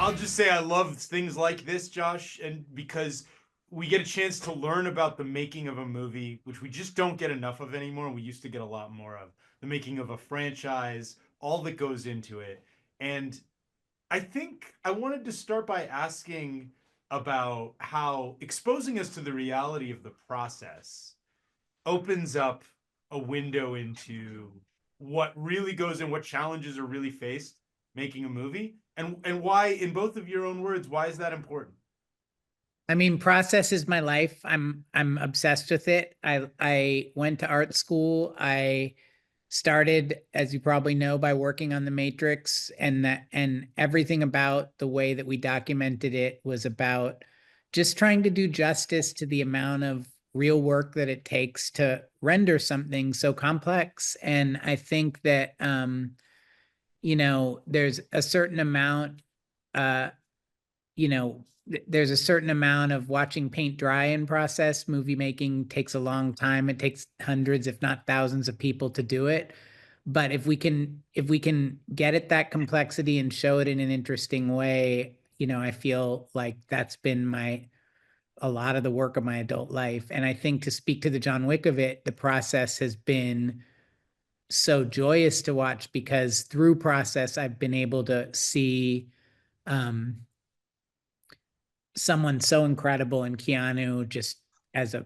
I'll just say I love things like this, Josh, and because we get a chance to learn about the making of a movie, which we just don't get enough of anymore. We used to get a lot more of the making of a franchise, all that goes into it. And I think I wanted to start by asking about how exposing us to the reality of the process opens up a window into what really goes in, what challenges are really faced making a movie, and why, in both of your own words, why is that important? I mean, process is my life. I'm obsessed with it. I went to art school. I started, as you probably know, by working on The Matrix, and everything about the way that we documented it was about just trying to do justice to the amount of real work that it takes to render something so complex. And I think that there's a certain amount uh there's a certain amount of watching paint dry in process. Movie making takes a long time. It takes hundreds, if not thousands of people to do it. But if we can get at that complexity and show it in an interesting way, I feel like that's been a lot of the work of my adult life. And I think to speak to the John Wick of it, the process has been so joyous to watch because through process I've been able to see um someone so incredible in Keanu just as a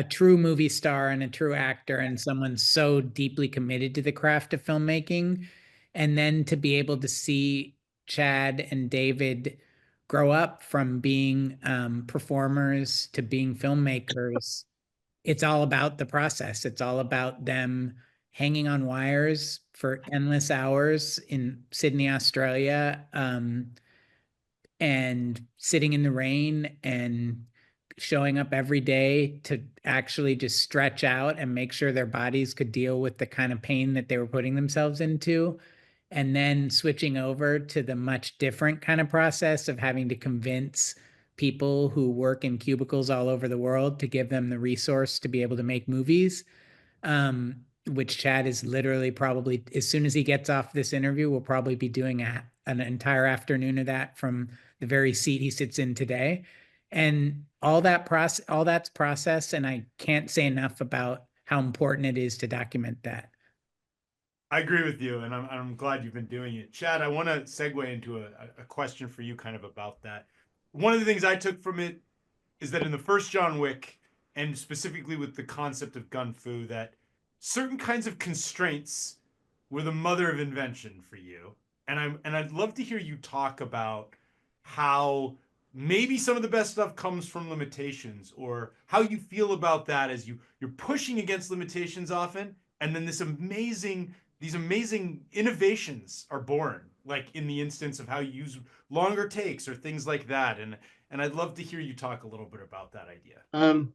true movie star and a true actor and someone so deeply committed to the craft of filmmaking. And then to be able to see Chad and David grow up from being performers to being filmmakers. It's all about the process. It's all about them hanging on wires for endless hours in Sydney, Australia, and sitting in the rain and showing up every day to actually just stretch out and make sure their bodies could deal with the kind of pain that they were putting themselves into. And then switching over to the much different kind of process of having to convince people who work in cubicles all over the world to give them the resource to be able to make movies. Which Chad is literally probably, as soon as he gets off this interview, will probably be doing an entire afternoon of that from the very seat he sits in today. And all that's process. And I can't say enough about how important it is to document that. I agree with you, and I'm glad you've been doing it. Chad, I want to segue into a question for you kind of about that. One of the things I took from it is that in the first John Wick, and specifically with the concept of gun fu, that certain kinds of constraints were the mother of invention for you. And I'd love to hear you talk about how maybe some of the best stuff comes from limitations, or how you feel about that as you're pushing against limitations often, and then these amazing innovations are born, like in the instance of how you use longer takes or things like that. And I'd love to hear you talk a little bit about that idea. Um,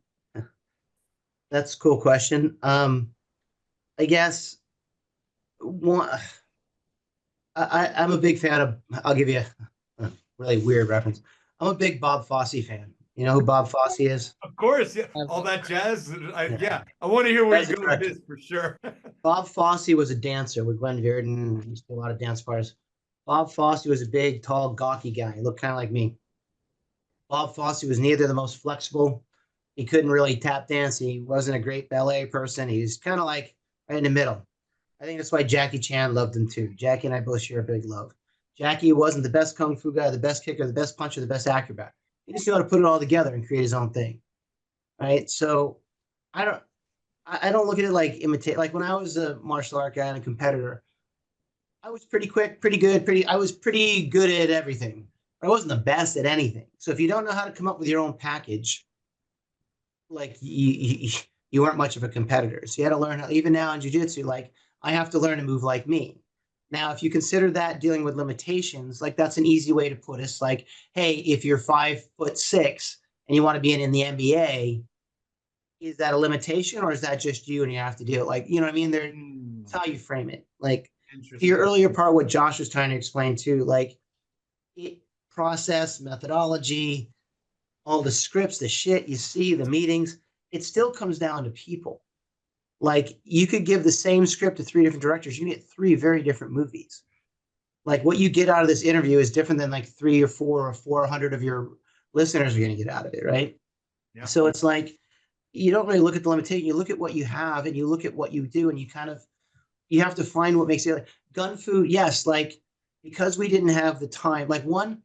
that's a cool question. I guess one, I'm a big fan of. I'll give you a really weird reference. I'm a big Bob Fosse fan. You know who Bob Fosse is? Of course, yeah, Of all that jazz. Yeah, Yeah, I want to hear where that's you a go with director. this for sure. Bob Fosse was a dancer with Glenn Virden. He used to do a lot of dance parties. Bob Fosse was a big, tall, gawky guy. He looked kind of like me. Bob Fosse was neither the most flexible. He couldn't really tap dance. He wasn't a great ballet person. He's kind of like right in the middle. I think that's why Jackie Chan loved him too. Jackie and I both share a big love. Jackie wasn't the best kung fu guy, the best kicker, the best puncher, the best acrobat. He just knew how to put it all together and create his own thing, right? So I don't, I don't look at it like imitate. Like when I was a martial art guy and a competitor, I was pretty quick, pretty good, pretty. I was pretty good at everything. I wasn't the best at anything. So if you don't know how to come up with your own package, like you weren't much of a competitor. So you had to learn how, even now in jujitsu, like I have to learn to move like me. Now, if you consider that dealing with limitations, like that's an easy way to put us like, hey, if you're 5'6" and you want to be in the NBA, is that a limitation or is that just you and you have to do it? Like, you know what I mean? That's how you frame it. Like to your Interesting. earlier part, what Josh was trying to explain too, like it process, methodology, all the scripts, the shit you see, the meetings, it still comes down to people. Like you could give the same script to three different directors, you get three very different movies. Like what you get out of this interview is different than like 3 or 4 or 400 of your listeners are going to get out of it, right? Yeah. So it's like you don't really look at the limitation. You look at what you have and you look at what you do, and you kind of you have to find what makes it like gun food. Yes, like because we didn't have the time. Like one,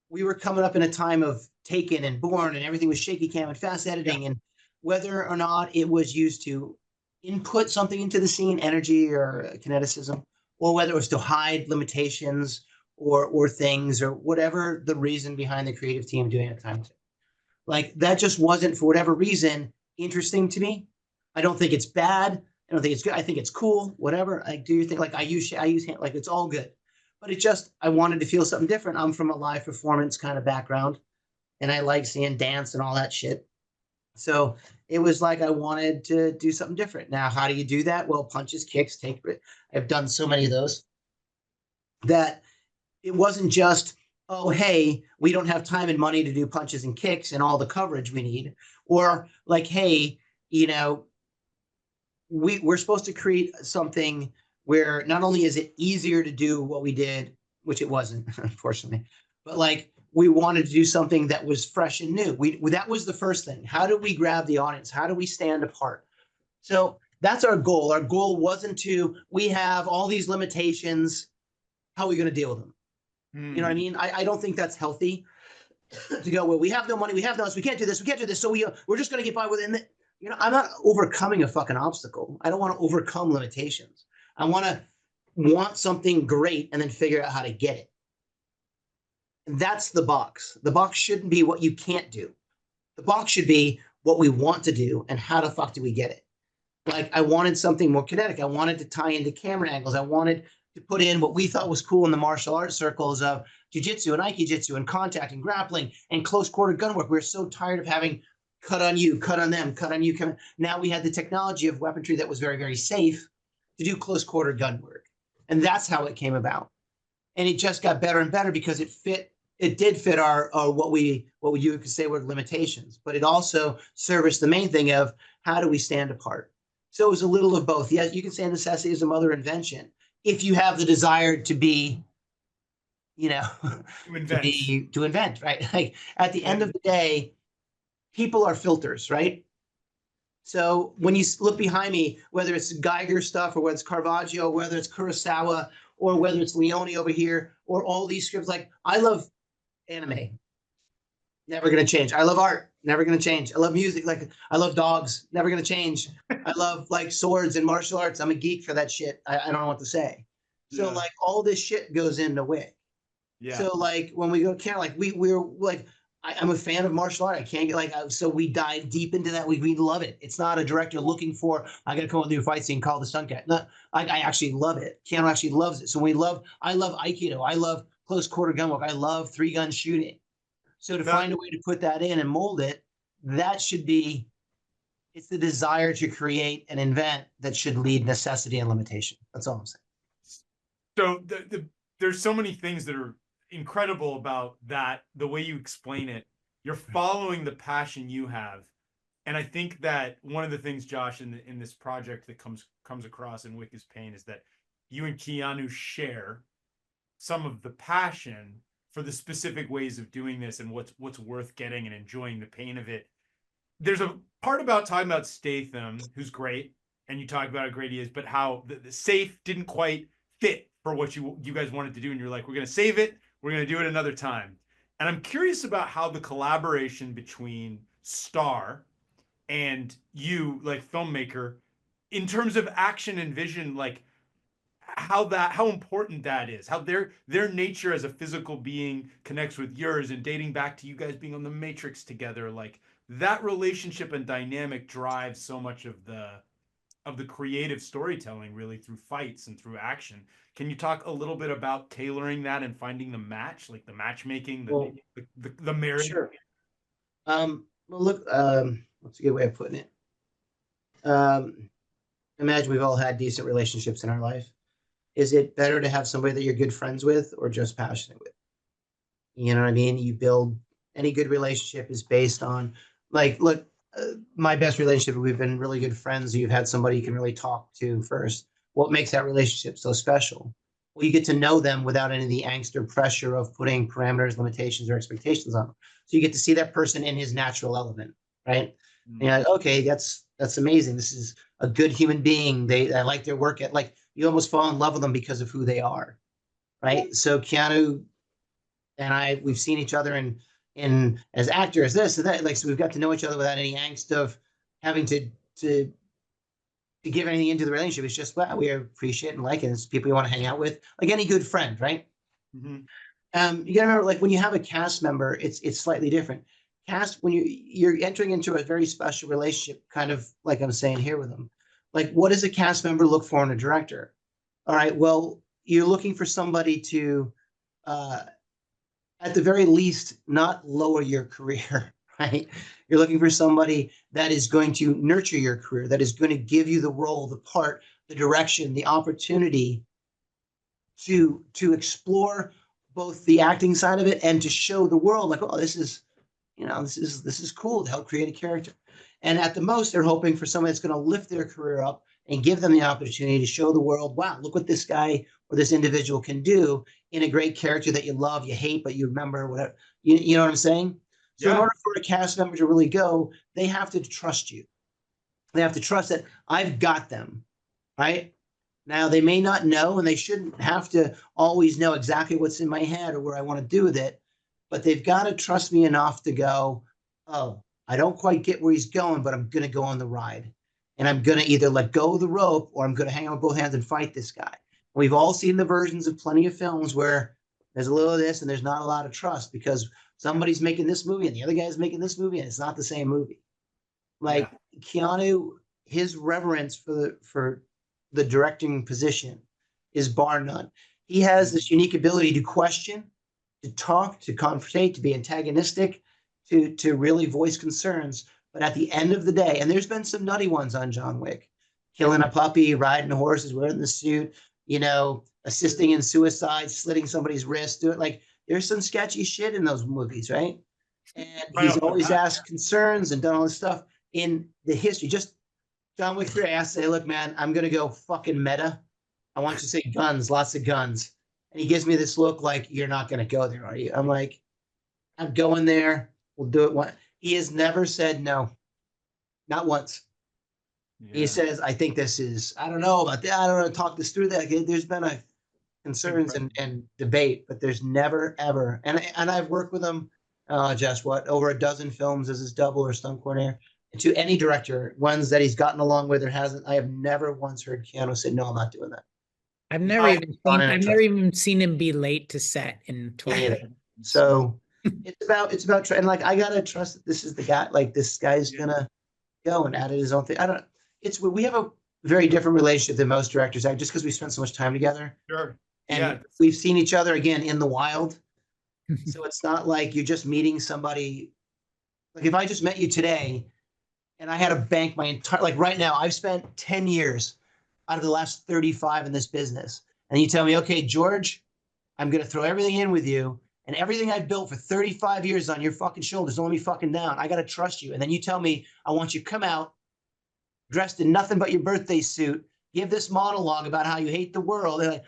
we were coming up in a time of Taken and Born, and everything was shaky cam and fast editing, and whether or not it was used to input something into the scene, energy or kineticism, or whether it was to hide limitations or things or whatever the reason behind the creative team doing it at the time. Like that just wasn't for whatever reason interesting to me. I don't think it's bad. I don't think it's good. I think it's cool. Whatever. I do think like I use like it's all good, but it just I wanted to feel something different. I'm from a live performance kind of background, and I like seeing dance and all that shit. So it was like I wanted to do something different. Now, how do you do that? Well, punches, kicks, take. I've done so many of those that it wasn't just, oh, hey, we don't have time and money to do punches and kicks and all the coverage we need. Or like, hey, you know, we're supposed to create something where not only is it easier to do what we did, which it wasn't, unfortunately, but like we wanted to do something that was fresh and new. That was the first thing. How do we grab the audience? How do we stand apart? So that's our goal. Our goal wasn't to, we have all these limitations. How are we going to deal with them? You know what I mean? I don't think that's healthy to go, well, we have no money, we have no this, we can't do this, we can't do this. So we're just going to get by with it. And you know, I'm not overcoming a fucking obstacle. I don't want to overcome limitations. I want something great and then figure out how to get it. And that's the box. The box shouldn't be what you can't do. The box should be what we want to do and how the fuck do we get it? Like I wanted something more kinetic. I wanted to tie into camera angles. I wanted to put in what we thought was cool in the martial arts circles of jiu-jitsu and aikijitsu and contact and grappling and close quarter gun work. We were so tired of having cut on you, cut on them, cut on you. Now we had the technology of weaponry that was very, very safe to do close quarter gun work. And that's how it came about. And it just got better and better because it did fit our what you could say were limitations, but it also serviced the main thing of how do we stand apart. So it was a little of both. Yes, you can say necessity is a mother invention if you have the desire to be, you know, to invent, right? Like at the end of the day, people are filters, right? So when you look behind me, whether it's Geiger stuff or whether it's Caravaggio, whether it's Kurosawa, or whether it's Leone over here, or all these scripts, like I love anime, never going to change. I love art, never going to change. I love music, like I love dogs, never going to change. I love like swords and martial arts. I'm a geek for that shit. I don't know what to say. So like all this shit goes into Wick. Yeah. So like when we go camera, like we're like I'm a fan of martial art. I can't get like so we dive deep into that. We love it. It's not a director looking for I got to come up with a new fight scene, call the stunt guy. No, I actually love it. Keanu actually loves it. So I love Aikido. I love close quarter gun work. I love 3-gun shooting. So to find a way to put that in and mold it, that should be, it's the desire to create and invent that should lead necessity and limitation. That's all I'm saying. So there's so many things that are incredible about that, the way you explain it. You're following the passion you have. And I think that one of the things, Josh, in this project that comes across in Wick is Pain is that you and Keanu share some of the passion for the specific ways of doing this and what's worth getting and enjoying the pain of it. There's a part about talking about Statham, who's great, and you talk about how great he is, but how the safe didn't quite fit for what you guys wanted to do, and you're like, we're going to save it, we're going to do it another time. And I'm curious about how the collaboration between Star and you, like filmmaker, in terms of action and vision, like how important that is, how their nature as a physical being connects with yours, and dating back to you guys being on the Matrix together, like that relationship and dynamic drives so much of the creative storytelling, really, through fights and through action. Can you talk a little bit about tailoring that and finding the match, like the matchmaking, the marriage? Sure. Well, look, what's a good way of putting it? Imagine we've all had decent relationships in our life. Is it better to have somebody that you're good friends with or just passionate with? You know what I mean? You build any good relationship is based on, like, look, my best relationship, we've been really good friends. You've had somebody you can really talk to first. What makes that relationship so special? Well, you get to know them without any of the angst or pressure of putting parameters, limitations, or expectations on them. So you get to see that person in his natural element, right? And you're like, okay, that's amazing. This is a good human being. I like their work at, like, you almost fall in love with them because of who they are, right? So Keanu and we've seen each other in as actors, this and that. Like, so we've got to know each other without any angst of having to give anything into the relationship. It's just, well, we appreciate and like it. It's people you want to hang out with, like any good friend, right? Mm-hmm. You gotta remember, like, when you have a cast member, it's slightly different. When you're entering into a very special relationship, kind of like I'm saying here with them. Like, what does a cast member look for in a director? All right, well, you're looking for somebody to, at the very least, not lower your career, right? You're looking for somebody that is going to nurture your career, that is going to give you the role, the part, the direction, the opportunity to explore both the acting side of it and to show the world, like, oh, this is, this is cool to help create a character. And at the most, they're hoping for somebody that's going to lift their career up and give them the opportunity to show the world, wow, look what this guy or this individual can do in a great character that you love, you hate, but you remember, whatever. You know what I'm saying? So in Yeah. order for a cast member to really go, they have to trust you. They have to trust that I've got them, right? Now, they may not know, and they shouldn't have to always know exactly what's in my head or where I want to do with it, but they've got to trust me enough to go, oh, I don't quite get where he's going, but I'm going to go on the ride. And I'm going to either let go of the rope or I'm going to hang on with both hands and fight this guy. We've all seen the versions of plenty of films where there's a little of this and there's not a lot of trust because somebody's making this movie and the other guy's making this movie and it's not the same movie. Like, Keanu, his reverence for the directing position is bar none. He has this unique ability to question, to talk, to confrontate, to be antagonistic, to really voice concerns. But at the end of the day, and there's been some nutty ones on John Wick, killing a puppy, riding horses, wearing the suit, assisting in suicide, slitting somebody's wrist, do it. Like, there's some sketchy shit in those movies, right? And Right he's off the always bat. asked concerns and done all this stuff in the history. Just John Wick 3, I asked, say, look, man, I'm going to go fucking meta. I want you to say guns, lots of guns. And he gives me this look like, you're not going to go there, are you? I'm like, I'm going there. We'll do it. He has never said no. Not once. Yeah. He says, I think this is, I don't know about that. I don't know, talk this through that. There's been concerns and debate, but there's never, ever. And I've worked with him, Josh, over a dozen films as his double or stunt coordinator. To any director, ones that he's gotten along with or hasn't, I have never once heard Keanu say, no, I'm not doing that. I've never even seen him be late to set in 20. So it's about and like, I gotta trust that this is the guy, like, this guy's gonna go and add his own thing. We have a very different relationship than most directors just because we spent so much time together. Sure. And we've seen each other again in the wild. So it's not like you're just meeting somebody. Like, if I just met you today and I had to bank my entire, like, right now, I've spent 10 years out of the last 35 in this business. And you tell me, okay, George, I'm going to throw everything in with you and everything I've built for 35 years on your fucking shoulders. Don't let me fucking down. I got to trust you. And then you tell me, I want you to come out dressed in nothing but your birthday suit, give this monologue about how you hate the world. And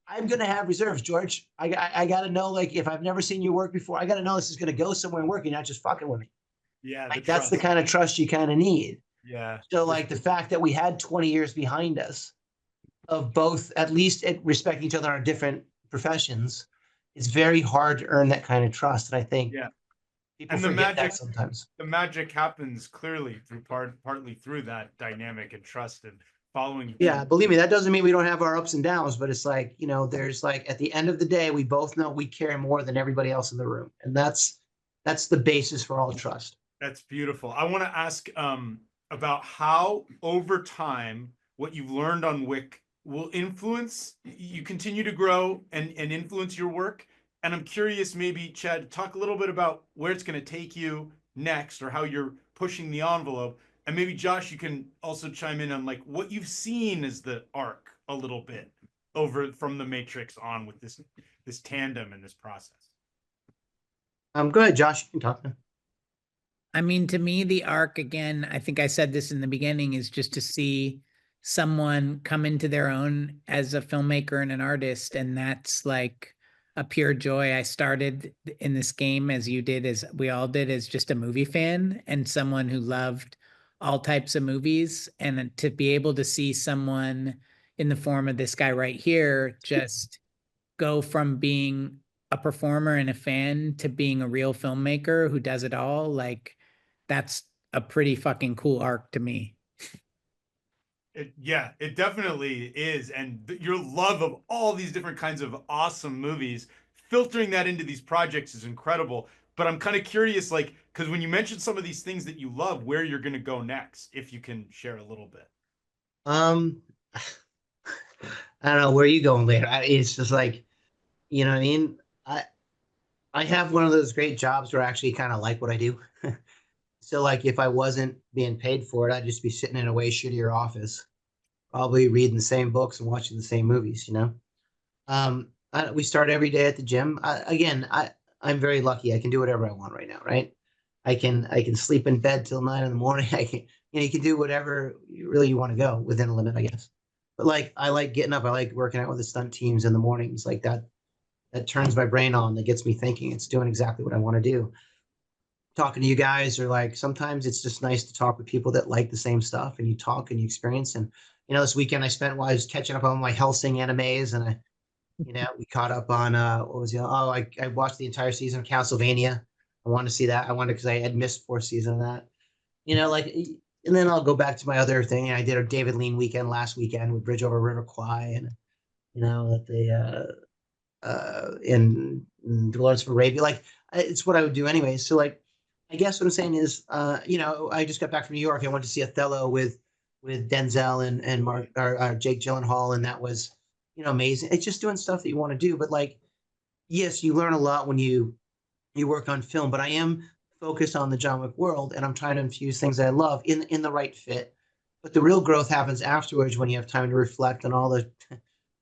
I'm going to have reserves, George. I got to know, like, if I've never seen your work before, I got to know this is going to go somewhere and work. You're not just fucking with me. Yeah. Like, that's the kind of trust you kind of need. Yeah. So, like, the fact that we had 20 years behind us of both, at least respecting each other in our different professions, it's very hard to earn that kind of trust. And I think people forget that sometimes. The magic happens clearly through partly through that dynamic and trust and following. Yeah, believe me, that doesn't mean we don't have our ups and downs, but it's like, there's, like, at the end of the day, we both know we care more than everybody else in the room. And that's the basis for all trust. That's beautiful. I want to ask about how over time what you've learned on Wick will influence you continue to grow and influence your work. And I'm curious, maybe, Chad, talk a little bit about where it's going to take you next or how you're pushing the envelope. And maybe, Josh, you can also chime in on, like, what you've seen as the arc a little bit over from the Matrix on with this tandem and this process. Go ahead, Josh, you can talk now. I mean, to me, the arc, again, I think I said this in the beginning, is just to see someone come into their own as a filmmaker and an artist, and that's like a pure joy. I started in this game as you did, as we all did, as just a movie fan and someone who loved all types of movies. And to be able to see someone in the form of this guy right here just go from being a performer and a fan to being a real filmmaker who does it all, like that's a pretty fucking cool arc to me. Yeah, it definitely is. And your love of all these different kinds of awesome movies, filtering that into these projects is incredible. But I'm kind of curious, like, because when you mentioned some of these things that you love, where you're going to go next, if you can share a little bit. Um, I don't know where you going later. It's just like, you know what I mean? I I have one of those great jobs where I actually kind of like what I do. So like if I wasn't being paid for it, I'd just be sitting in a way shittier office, probably reading the same books and watching the same movies, you know? We start every day at the gym. I'm very lucky. I can do whatever I want right now, right? I can sleep in bed till 9 in the morning. I can, you can do whatever you want to go within a limit, I guess. But like I like getting up. I like working out with the stunt teams in the mornings. Like that turns my brain on. That gets me thinking. It's doing exactly what I want to do. Talking to you guys, or like sometimes it's just nice to talk with people that like the same stuff, and you talk and you experience. And this weekend I spent while I was catching up on my Helsing animes, and we caught up on what was I watched the entire season of Castlevania. I wanted to see that. I wanted because I had missed 4th season of that. Like, and then I'll go back to my other thing. I did a David Lean weekend last weekend with Bridge Over River Kwai, and that they in Lawrence of Arabia. Like it's what I would do anyway. So like, I guess what I'm saying is, I just got back from New York. I went to see Othello with Denzel and Mark or Jake Gyllenhaal, and that was amazing. It's just doing stuff that you want to do, but like, yes, you learn a lot when you work on film. But I am focused on the John Wick world, and I'm trying to infuse things that I love in the right fit. But the real growth happens afterwards when you have time to reflect on all the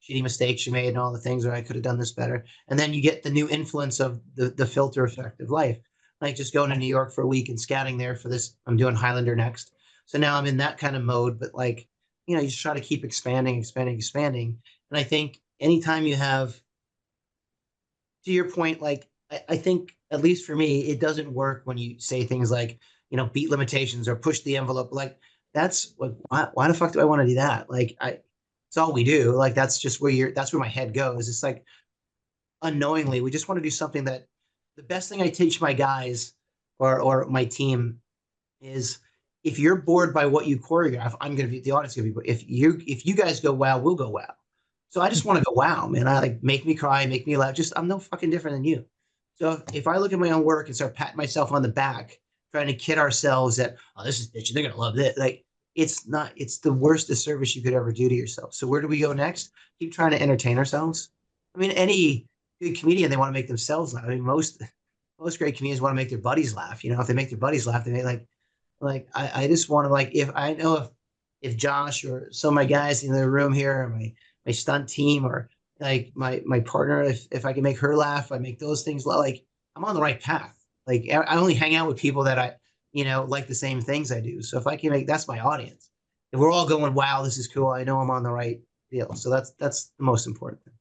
shitty mistakes you made and all the things where I could have done this better. And then you get the new influence of the filter effect of life. Like just going to New York for a week and scatting there for this. I'm doing Highlander next. So now I'm in that kind of mode, but like, you just try to keep expanding, expanding, expanding. And I think anytime you have, to your point, like I think at least for me, it doesn't work when you say things like, beat limitations or push the envelope. Like that's like, why the fuck do I want to do that? Like it's all we do. Like that's just that's where my head goes. It's like unknowingly, we just want to do something that the best thing I teach my guys or my team is if you're bored by what you choreograph, I'm gonna be the audience gonna be. If you guys go wow, we'll go wow. So I just want to go wow, man. I like make me cry, make me laugh. Just I'm no fucking different than you. So if I look at my own work and start patting myself on the back, trying to kid ourselves that this is bitchy, they're gonna love this. Like it's not. It's the worst disservice you could ever do to yourself. So where do we go next? Keep trying to entertain ourselves. I mean, any good comedian, they want to make themselves laugh. I mean, most great comedians want to make their buddies laugh. If they make their buddies laugh, they make I just want to like if I know if Josh or some of my guys in the room here, or my stunt team, or like my partner, if I can make her laugh, I make those things like I'm on the right path. Like I only hang out with people that I like the same things I do. So if I can that's my audience. If we're all going, wow, this is cool, I know I'm on the right deal. So that's the most important thing.